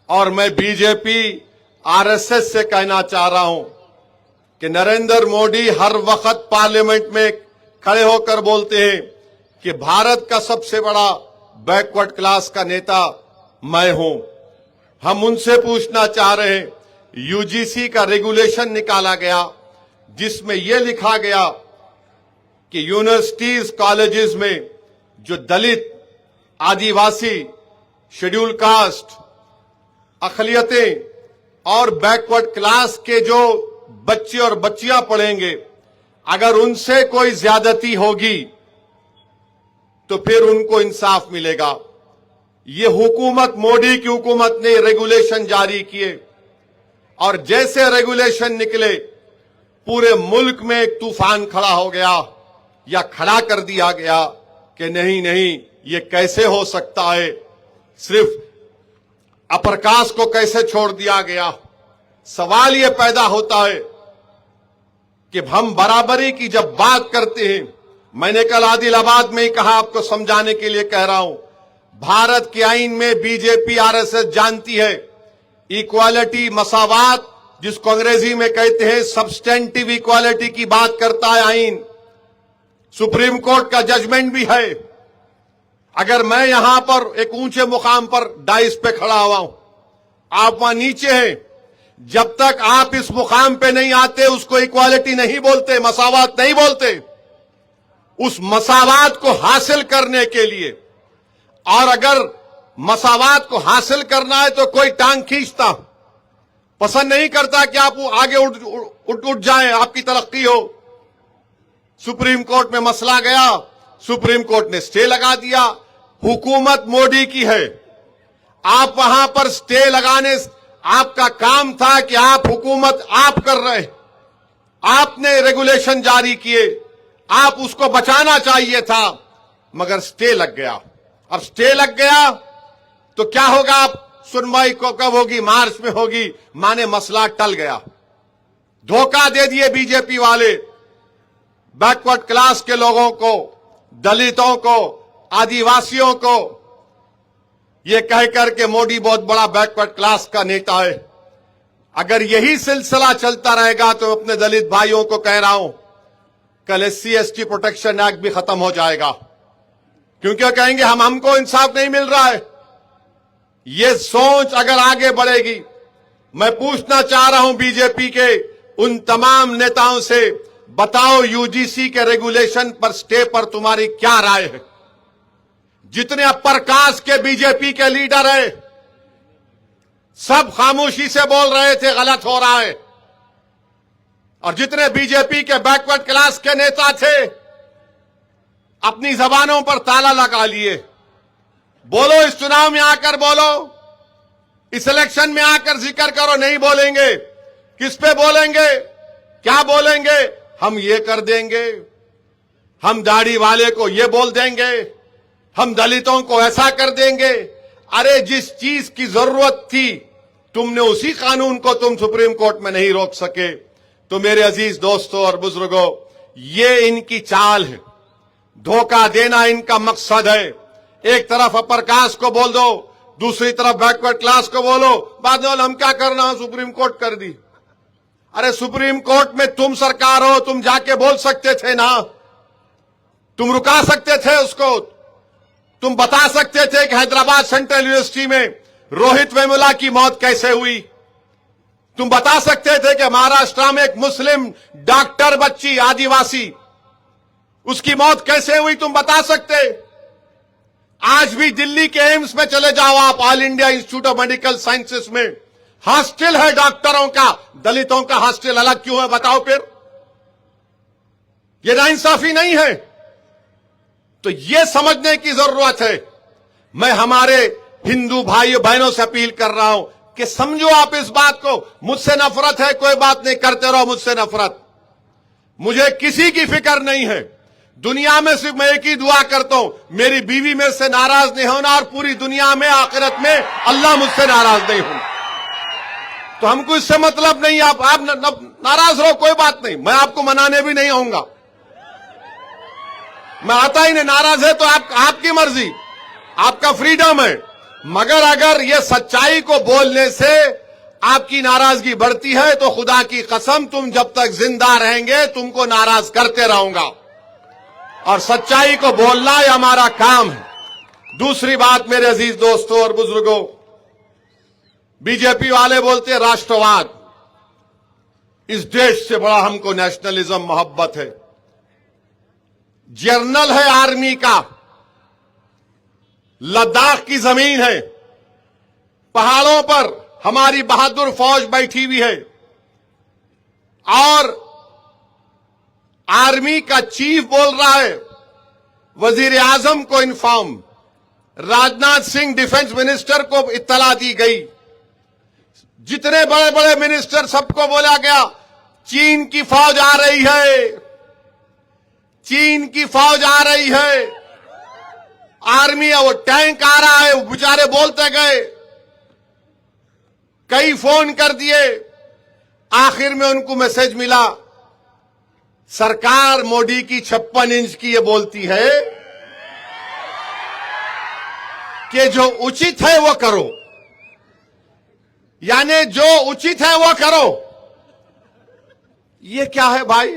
और मैं BJP RSS से कहना चाह रहा हूं कि नरेंद्र मोदी हर वक्त पार्लियामेंट में खड़े होकर बोलते हैं कि भारत का सबसे बड़ा बैकवर्ड क्लास का नेता मैं हूं। हम उनसे पूछना चाह रहे हैं, यूजीसी का रेगुलेशन निकाला गया जिसमें यह लिखा गया कि यूनिवर्सिटीज कॉलेजेस में जो दलित, आदिवासी, शेड्यूल कास्ट, अक़लियतें और बैकवर्ड क्लास के जो बच्चे और बच्चियां पढ़ेंगे, अगर उनसे कोई ज्यादती होगी तो फिर उनको इंसाफ मिलेगा। ये हुकूमत, मोदी की हुकूमत ने रेगुलेशन जारी किए और जैसे रेगुलेशन निकले पूरे मुल्क में एक तूफान खड़ा हो गया या खड़ा कर दिया गया कि नहीं नहीं, ये कैसे हो सकता है, सिर्फ अपर कास्ट को कैसे छोड़ दिया गया। सवाल ये पैदा होता है कि हम बराबरी की जब बात करते हैं, मैंने कल आदिलाबाद में ही कहा, आपको समझाने के लिए कह रहा हूं, भारत के आईन में बीजेपी आरएसएस जानती है इक्वालिटी, मसावात, जिसको अंग्रेजी में कहते हैं सब्सटेंटिव इक्वालिटी की बात करता है आईन। सुप्रीम कोर्ट का जजमेंट भी है। अगर मैं यहां पर एक ऊंचे मुकाम पर डाइस पे खड़ा हुआ हूं, आप वहां नीचे हैं, जब तक आप इस मुकाम पे नहीं आते उसको इक्वालिटी नहीं बोलते, मसावात नहीं बोलते। उस मसावात को हासिल करने के लिए, और अगर मसावात को हासिल करना है तो कोई टांग खींचता पसंद नहीं करता कि आप आगे उठ जाएं, आपकी तरक्की हो। सुप्रीम कोर्ट में मसला गया, सुप्रीम कोर्ट ने स्टे लगा दिया। हुकूमत मोदी की है, आप वहां पर स्टे लगाने, आपका काम था कि आप हुकूमत आप कर रहे, आपने रेगुलेशन जारी किए, आप उसको बचाना चाहिए था, मगर स्टे लग गया। अब स्टे लग गया तो क्या होगा, आप सुनवाई को कब होगी, मार्च में होगी, माने मसला टल गया। धोखा दे दिए बीजेपी वाले बैकवर्ड क्लास के लोगों को, दलितों को, आदिवासियों को, यह कहकर के मोदी बहुत बड़ा बैकवर्ड क्लास का नेता है। अगर यही सिलसिला चलता रहेगा तो अपने दलित भाइयों को कह रहा हूं, कल SC/ST प्रोटेक्शन एक्ट भी खत्म हो जाएगा, क्योंकि कहेंगे हमको इंसाफ नहीं मिल रहा है। ये सोच अगर आगे बढ़ेगी, मैं पूछना चाह रहा हूं बीजेपी के उन तमाम नेताओं से, बताओ यूजीसी के रेगुलेशन पर, स्टे पर तुम्हारी क्या राय है? जितने अपर कास्ट के बीजेपी के लीडर हैं, सब खामोशी से बोल रहे थे गलत हो रहा है, और जितने बीजेपी के बैकवर्ड क्लास के नेता थे अपनी जबानों पर ताला लगा लिए। बोलो, इस चुनाव में आकर बोलो, इस इलेक्शन में आकर जिक्र करो, नहीं बोलेंगे। किस पे बोलेंगे, क्या बोलेंगे? हम ये कर देंगे, हम दाढ़ी वाले को ये बोल देंगे, हम दलितों को ऐसा कर देंगे। अरे जिस चीज की जरूरत थी तुमने उसी कानून को तुम सुप्रीम कोर्ट में नहीं रोक सके। तो मेरे अजीज दोस्तों और बुजुर्गों, ये इनकी चाल है, धोखा देना इनका मकसद है। एक तरफ अपर कास्ट को बोल दो, दूसरी तरफ बैकवर्ड क्लास को बोलो, बाद में हम क्या करना, सुप्रीम कोर्ट कर दी। अरे सुप्रीम कोर्ट में तुम सरकार हो, तुम जाके बोल सकते थे ना, तुम रुका सकते थे उसको, तुम बता सकते थे कि हैदराबाद सेंट्रल यूनिवर्सिटी में रोहित वेमुला की मौत कैसे हुई, तुम बता सकते थे कि महाराष्ट्र में एक मुस्लिम डॉक्टर बच्ची, आदिवासी, उसकी मौत कैसे हुई, तुम बता सकते। आज भी दिल्ली के एम्स में चले जाओ आप, all India institute of medical sciences में हॉस्टल है डॉक्टरों का, दलितों का हॉस्टल अलग क्यों है, बताओ फिर? यह नाइंसाफी नहीं है? तो यह समझने की जरूरत है। मैं हमारे हिंदू भाइयों बहनों से अपील कर रहा हूं कि समझो आप इस बात को। मुझसे नफरत है, कोई बात नहीं, करते रहो मुझसे नफरत, मुझे किसी की फिक्र नहीं है। दुनिया में सिर्फ मैं एक ही दुआ करता हूं, मेरी बीवी मेरे से नाराज नहीं होना, और पूरी दुनिया में आखिरत में अल्लाह मुझसे नाराज नहीं होना। तो हमको इससे मतलब नहीं, आप नाराज रहो, कोई बात नहीं, मैं आपको मनाने भी नहीं आऊंगा, मैं आता ही नहीं। नाराज है तो आपकी मर्जी, आपका फ्रीडम है, मगर अगर ये सच्चाई को बोलने से आपकी नाराजगी बढ़ती है तो खुदा की कसम तुम जब तक जिंदा रहेंगे तुमको नाराज करते रहूंगा। और सच्चाई को बोलना ये हमारा काम है। दूसरी बात मेरे अजीज दोस्तों और बुजुर्गों, बीजेपी वाले बोलते हैं राष्ट्रवाद, इस देश से बड़ा हमको नेशनलिज्म मोहब्बत है। जर्नल है आर्मी का, लद्दाख की जमीन है, पहाड़ों पर हमारी बहादुर फौज बैठी हुई है और आर्मी का चीफ बोल रहा है वजीर आजम को inform, Rajnath Singh defence minister को इत्तला दी गई, जितने बड़े बड़े मिनिस्टर सबको बोला गया चीन की फौज आ रही है, चीन की फौज आ रही है, आर्मी है, वो टैंक आ रहा है। वो बेचारे बोलते गए, कई फोन कर दिए, आखिर में उनको मैसेज मिला सरकार मोदी की 56 इंच की ये बोलती है कि जो उचित है वो करो, यानी जो उचित है वो करो। ये क्या है भाई?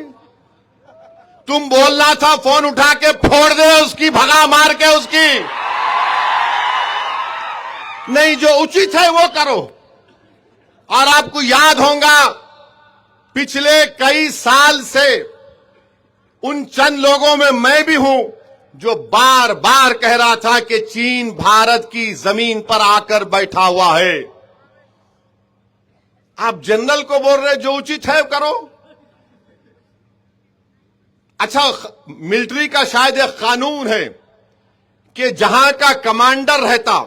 तुम बोलना था फोन उठा के फोड़ दे उसकी, भगा मार के उसकी, नहीं जो उचित है वो करो। और आपको याद होगा पिछले कई साल से उन चंद लोगों में मैं भी हूं जो बार बार कह रहा था कि चीन भारत की जमीन पर आकर बैठा हुआ है। आप जनरल को बोल रहे जो उचित है करो। अच्छा, मिलिट्री का शायद एक कानून है कि जहां का कमांडर रहता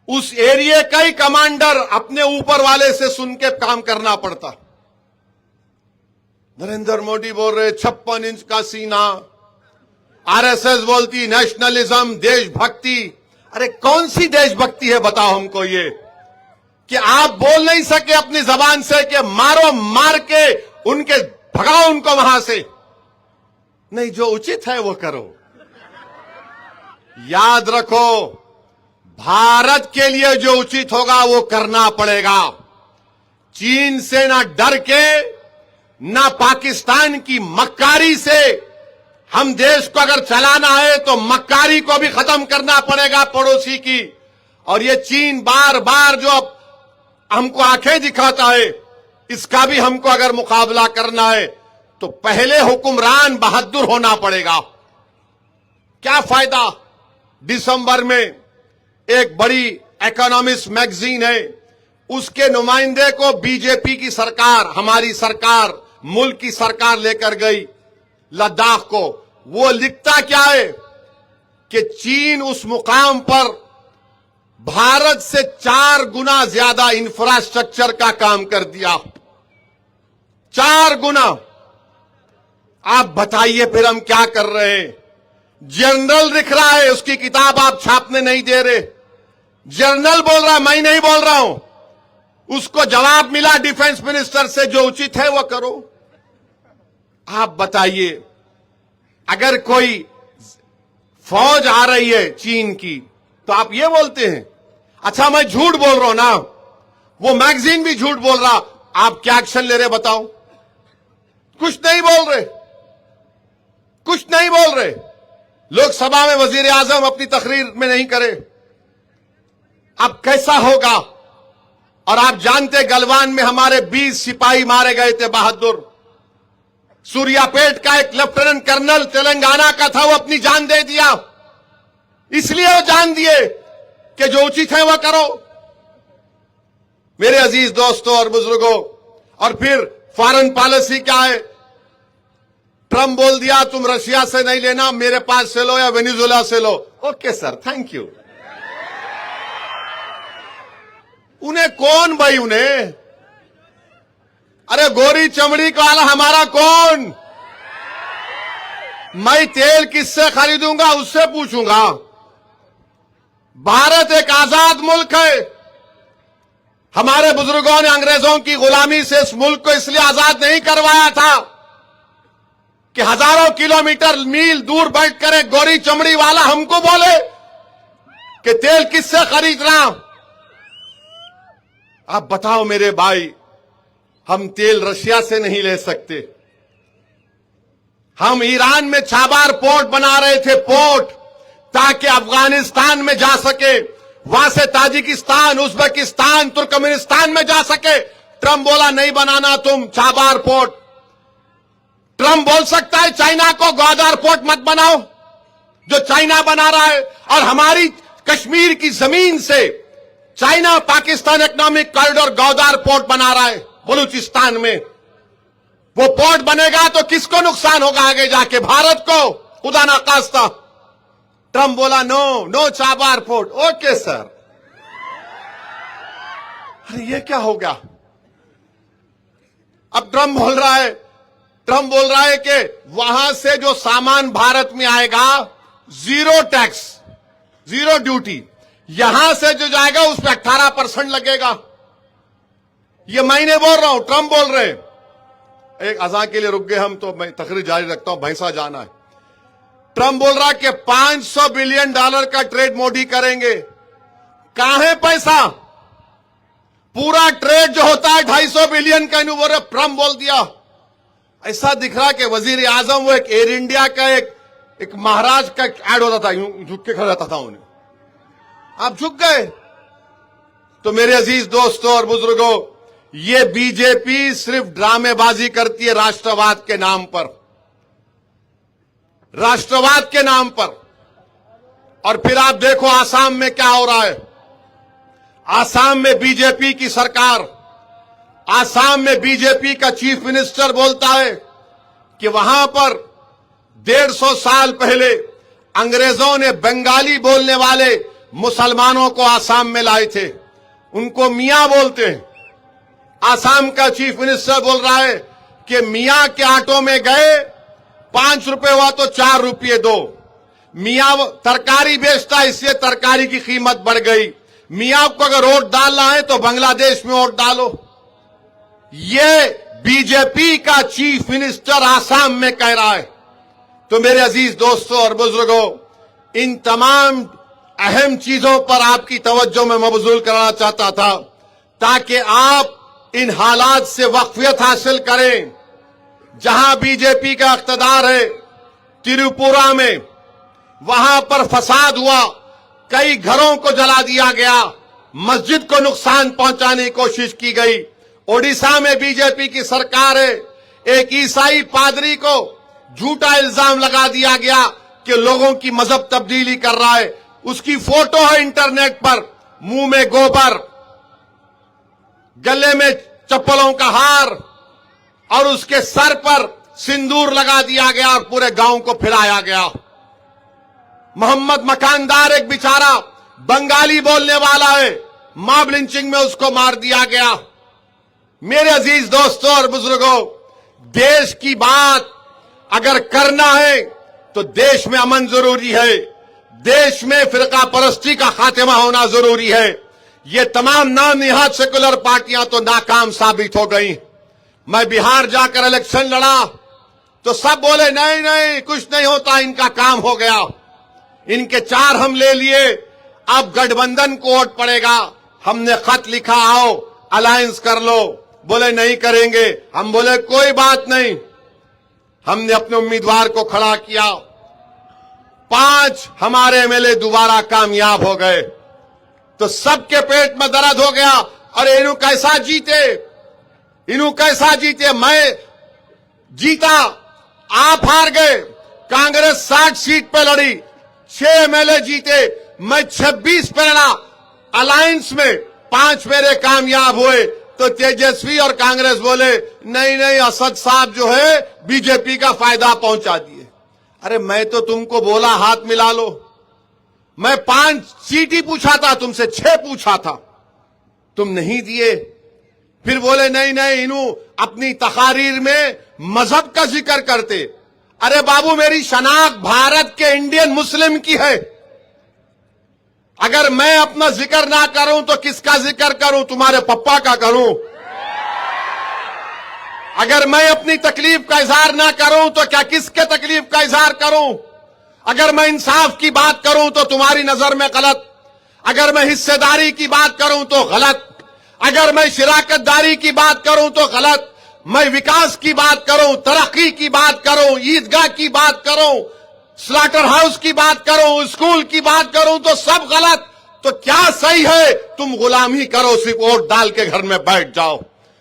उस एरिया का ही कमांडर अपने ऊपर वाले से सुन के काम करना पड़ता। नरेंद्र मोदी बोल रहे 56 इंच का सीना, आरएसएस बोलती नेशनलिज्म, देशभक्ति। अरे कौन सी देशभक्ति है बताओ हमको ये, कि आप बोल नहीं सके अपनी जबान से कि मारो, मार के उनके भगाओ उनको वहां से। नहीं, जो उचित है वो करो। याद रखो, भारत के लिए जो उचित होगा वो करना पड़ेगा। चीन से ना डर के, ना पाकिस्तान की मक्कारी से हम देश को अगर चलाना है तो मक्कारी को भी खत्म करना पड़ेगा पड़ोसी की। और ये चीन बार बार जो हमको आंखें दिखाता है, इसका भी हमको अगर मुकाबला करना है तो पहले हुक्मरान बहादुर होना पड़ेगा। क्या फायदा? दिसंबर में एक बड़ी इकोनॉमिस्ट मैगजीन है, उसके नुमाइंदे को बीजेपी की सरकार, हमारी सरकार, मुल्क की सरकार लेकर गई लद्दाख को। वो लिखता क्या है कि चीन उस मुकाम पर भारत से 4 गुना ज्यादा इंफ्रास्ट्रक्चर का काम कर दिया, 4 गुना। आप बताइए फिर हम क्या कर रहे हैं? जनरल लिख रहा है, उसकी किताब आप छापने नहीं दे रहे। जनरल बोल रहा है, मैं नहीं बोल रहा हूं। उसको जवाब मिला डिफेंस मिनिस्टर से, जो उचित है वो करो। आप बताइए, अगर कोई फौज आ रही है चीन की तो आप ये बोलते हैं। अच्छा, मैं झूठ बोल रहा हूं ना, वो मैगजीन भी झूठ बोल रहा, आप क्या एक्शन ले रहे बताओ? कुछ नहीं बोल रहे, कुछ नहीं बोल रहे। लोकसभा में वजीर आजम अपनी तकरीर में नहीं करे। अब कैसा होगा? और आप जानते गलवान में हमारे 20 सिपाही मारे गए थे बहादुर। सूर्यापेट का एक लेफ्टिनेंट कर्नल तेलंगाना का था, वो अपनी जान दे दिया। इसलिए वो जान दिए कि जो उचित है वो करो। मेरे अजीज दोस्तों और बुजुर्गों, और फिर फॉरेन पॉलिसी क्या है? ट्रंप बोल दिया तुम रशिया से नहीं लेना, मेरे पास से लो या वेनेजुएला से लो। Okay sir, thank you. उन्हें कौन भाई, उन्हें? अरे गोरी चमड़ी का वाला हमारा कौन? मैं तेल किससे खरीदूंगा उससे पूछूंगा। भारत एक आजाद मुल्क है। हमारे बुजुर्गों ने अंग्रेजों की गुलामी से इस मुल्क को इसलिए आजाद नहीं करवाया था कि हजारों किलोमीटर मील दूर बैठकर एक गोरी चमड़ी वाला हमको बोले कि तेल किससे खरीद रहा हूं? आप बताओ मेरे भाई, हम तेल रशिया से नहीं ले सकते। हम ईरान में छाबार पोर्ट बना रहे थे, पोर्ट, ताकि अफगानिस्तान में जा सके, वहां से ताजिकिस्तान, उज्बेकिस्तान, तुर्कमेनिस्तान में जा सके। ट्रंप बोला नहीं बनाना तुम छाबार पोर्ट। ट्रंप बोल सकता है चाइना को ग्वादर पोर्ट मत बनाओ, जो चाइना बना रहा है। और हमारी कश्मीर की जमीन से China Pakistan economic corridor Gwadar port बना रहा है बलूचिस्तान में। वो पोर्ट बनेगा तो किसको नुकसान होगा आगे जाके? भारत को, खुदा ना खास्ता। ट्रंप बोला no Chabahar port. Okay sir. अरे ये क्या हो गया? अब ट्रंप बोल रहा है कि वहां से जो सामान भारत में आएगा, जीरो टैक्स, जीरो ड्यूटी। यहां से जो जाएगा उस पर 18% लगेगा। ये मैं नहीं बोल रहा हूं, ट्रंप बोल रहे हैं। एक अज़ान के लिए रुक गए हम, तो मैं तकरीर जारी रखता हूं, भैंसा जाना है। ट्रंप बोल रहा है कि $500 बिलियन का ट्रेड मोदी करेंगे। कहां है पैसा? पूरा ट्रेड जो होता है 250 बिलियन का, इन्होंने बोल ट्रंप बोल दिया। ऐसा दिख रहा कि वजीर आजम वो एक एयर इंडिया का एक महाराज का ऐड होता था, यूं झुक के खड़ा रहता था उन्हें। आप झुक गए। तो मेरे अजीज दोस्तों और बुजुर्गों, ये बीजेपी सिर्फ ड्रामेबाजी करती है राष्ट्रवाद के नाम पर, राष्ट्रवाद के नाम पर। और फिर आप देखो आसाम में क्या हो रहा है। आसाम में बीजेपी की सरकार, आसाम में बीजेपी का चीफ मिनिस्टर बोलता है कि वहां पर 150 साल पहले अंग्रेजों ने बंगाली बोलने वाले मुसलमानों को आसाम में लाए थे, उनको मियां बोलते हैं। आसाम का चीफ मिनिस्टर बोल रहा है कि मियां के ऑटो में गए, 5 रुपए हुआ तो 4 रुपये दो। मियां तरकारी बेचता है, इसलिए तरकारी की कीमत बढ़ गई। मियां को अगर वोट डालना है तो बांग्लादेश में वोट डालो। ये बीजेपी का चीफ मिनिस्टर आसाम में कह रहा है। तो मेरे अजीज दोस्तों और बुजुर्गों, इन तमाम अहम चीजों पर आपकी तवज्जो में मबजूल कराना चाहता था, ताकि आप इन हालात से वाकफियत हासिल करें। जहां बीजेपी का इख्तिदार है, त्रिपुरा में, वहां पर फसाद हुआ, कई घरों को जला दिया गया, मस्जिद को नुकसान पहुंचाने की कोशिश की गई। ओडिशा में बीजेपी की सरकार है, एक ईसाई पादरी को झूठा इल्जाम लगा दिया गया कि लोगों की मजहब तब्दीली कर रहा है। उसकी फोटो है इंटरनेट पर, मुंह में गोबर, गले में चप्पलों का हार, और उसके सर पर सिंदूर लगा दिया गया और पूरे गांव को फिराया गया। मोहम्मद मकानदार एक बेचारा बंगाली बोलने वाला है, मॉब लिंचिंग में उसको मार दिया गया। मेरे अजीज दोस्तों और बुजुर्गों, देश की बात अगर करना है तो देश में अमन जरूरी है, देश में फिरका परस्ती का खात्मा होना जरूरी है। ये तमाम नाम-निहाद सेकुलर पार्टियां तो नाकाम साबित हो गई। मैं बिहार जाकर इलेक्शन लड़ा तो सब बोले नहीं कुछ नहीं होता, इनका काम हो गया। इनके 4 हम ले लिए, अब गठबंधन को वोट पड़ेगा। हमने खत लिखा, आओ अलायंस कर लो। बोले नहीं करेंगे। हम बोले कोई बात नहीं। हमने अपने उम्मीदवार को खड़ा किया, 5 हमारे एमएलए दोबारा कामयाब हो गए। तो सबके पेट में दर्द हो गया, अरे इन्हों कैसा जीते, इन्हों कैसा जीते। मैं जीता, आप हार गए। कांग्रेस 60 सीट पे लड़ी, 6 एमएलए जीते, मैं 26 पे लड़ा। अलायंस में 5 मेरे कामयाब हुए। तो तेजस्वी और कांग्रेस बोले नहीं असद साहब जो है बीजेपी का फायदा पहुंचा दिए। अरे मैं तो तुमको बोला हाथ मिला लो। मैं 5 सीट ही पूछा था, तुमसे 6 पूछा था, तुम नहीं दिए। फिर बोले नहीं इन्हों अपनी तकारीर में मजहब का जिक्र करते। अरे बाबू, मेरी शनाख्त भारत के इंडियन मुस्लिम की है। अगर मैं अपना जिक्र ना करूं तो किसका जिक्र करूं? तुम्हारे पप्पा का करूं। अगर मैं अपनी तकलीफ का इजहार ना करूं तो क्या किसके तकलीफ का इजहार करूं? अगर मैं इंसाफ की बात करूं तो तुम्हारी नजर में गलत, अगर मैं हिस्सेदारी की बात करूं तो गलत, अगर मैं शिराकतदारी की बात करूं तो गलत, मैं विकास की बात करूं, तरक्की की बात करूं, ईदगाह की बात करूं, स्लॉटर हाउस की बात करूं, स्कूल की बात करूं तो सब गलत। तो क्या सही है? तुम गुलामी करो, सिर्फ वोट डाल के घर में बैठ जाओ।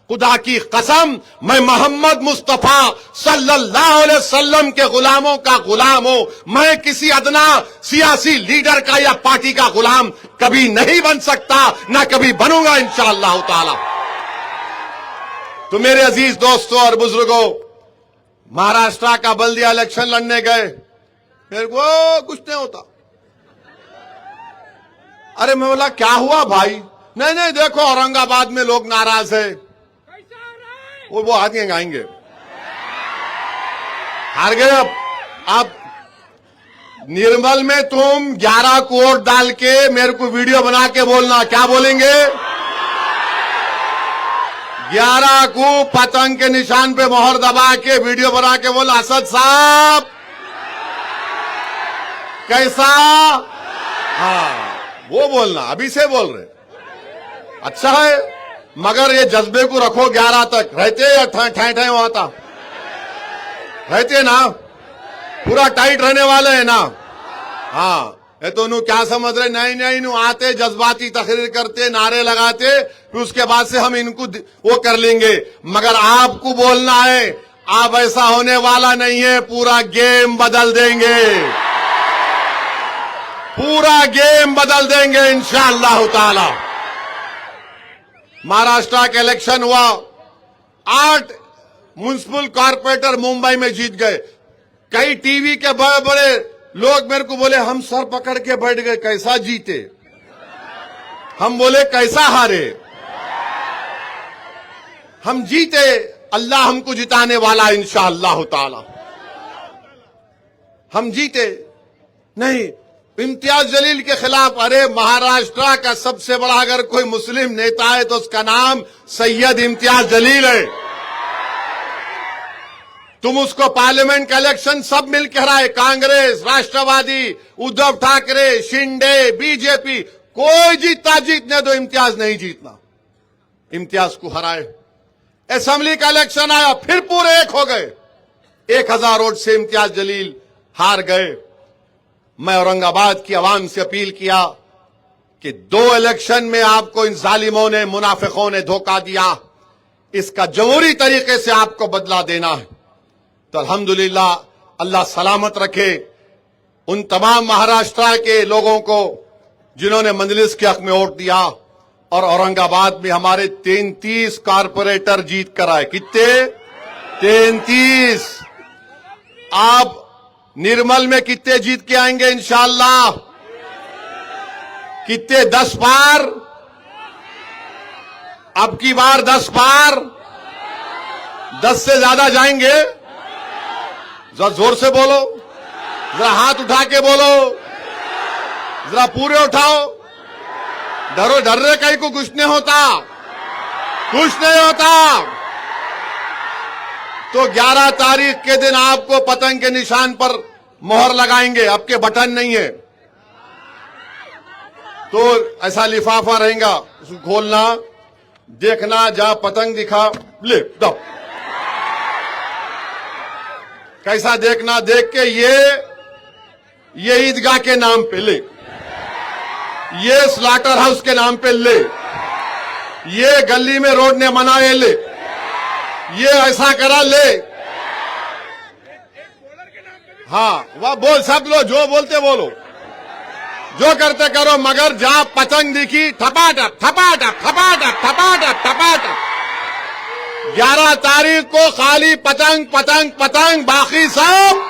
खुदा की कसम, मैं मोहम्मद मुस्तफा सल्लल्लाहु अलैहि वसल्लम के गुलामों का गुलाम हूं। मैं किसी अदना सियासी लीडर का या पार्टी का गुलाम कभी नहीं बन सकता, ना कभी बनूंगा इंशाअल्लाह ताला। तो मेरे अजीज दोस्तों और बुजुर्गों, महाराष्ट्र का बल्दिया इलेक्शन लड़ने गए, मेरे को कुछ नहीं होता। अरे मैं बोला क्या हुआ भाई? नहीं नहीं, देखो औरंगाबाद में लोग नाराज है, वो आगे गाएंगे, हार गए। अब निर्मल में तुम 11 को वोट डाल के मेरे को वीडियो बना के बोलना, क्या बोलेंगे? 11 को पतंग के निशान पे मोहर दबा के वीडियो बना के बोल, असद साहब कैसा? हाँ, वो बोलना, अभी से बोल रहे। अच्छा है, मगर ये जज्बे को रखो 11 तक। रहते या ठै वहां था? रहते ना? पूरा टाइट रहने वाले हैं ना? हाँ, ये तो नु क्या समझ रहे? नहीं नहीं, नु आते जज्बाती तकरीर करते, नारे लगाते, फिर उसके बाद से हम इनको वो कर लेंगे। मगर आपको बोलना है, आप ऐसा होने वाला नहीं है, पूरा गेम बदल देंगे, पूरा गेम बदल देंगे इंशाअल्लाह ताला। महाराष्ट्र का इलेक्शन हुआ, 8 म्युनिसिपल कॉर्पोरेटर मुंबई में जीत गए। कई टीवी के बड़े बड़े लोग मेरे को बोले हम सर पकड़ के बैठ गए, कैसा जीते? हम बोले कैसा हारे? हम जीते, अल्लाह हमको जिताने वाला इंशाअल्लाह ताला। हम जीते नहीं। इम्तियाज जलील के खिलाफ, अरे महाराष्ट्र का सबसे बड़ा अगर कोई मुस्लिम नेता है तो उसका नाम सैयद इम्तियाज जलील है। तुम उसको पार्लियामेंट का इलेक्शन सब मिलकर हराए, कांग्रेस, राष्ट्रवादी, उद्धव ठाकरे, शिंदे, बीजेपी, कोई जीतता जीतने दो, इम्तियाज नहीं जीतना। इम्तियाज को हराए। असेंबली का इलेक्शन आया, फिर पूरे एक हो गए, 1000 वोट से इम्तियाज जलील हार गए। मैं औरंगाबाद की आवाम से अपील किया कि 2 इलेक्शन में आपको इन जालिमों ने, मुनाफिकों ने धोखा दिया, इसका जमहूरी तरीके से आपको बदला देना है। तो अल्हम्दुलिल्लाह, अल्लाह सलामत रखे उन तमाम महाराष्ट्र के लोगों को जिन्होंने मजलिस के हक में वोट दिया। और औरंगाबाद में हमारे 33 कारपोरेटर जीत कर आए। कितने? 33। आप निर्मल में कितने जीत के आएंगे इंशाअल्लाह? कितने? 10 पार? अब की बार 10 पार? 10 से ज्यादा जाएंगे? जरा जोर से बोलो, जरा हाथ उठा के बोलो, जरा पूरे उठाओ। डरो, डरने कहीं को कुछ नहीं होता, कुछ नहीं होता। तो 11 तारीख के दिन आपको पतंग के निशान पर मोहर लगाएंगे, आपके बटन नहीं है। तो ऐसा लिफाफा रहेगा, उसको खोलना, देखना, जहां पतंग दिखा ले दब। कैसा देखना? देख के ये ईदगाह के नाम पे ले, ये स्लॉटर हाउस के नाम पे ले, ये गली में रोड ने बनाए ले, ये ऐसा करा ले। हाँ, वह बोल, सब लो, जो बोलते बोलो, जो करते करो, मगर जहां पतंग दिखी ठपाटप ठपाटप ठपाटप ठपाटप ठपाटप। 11 तारीख को खाली पतंग पतंग पतंग, बाकी सब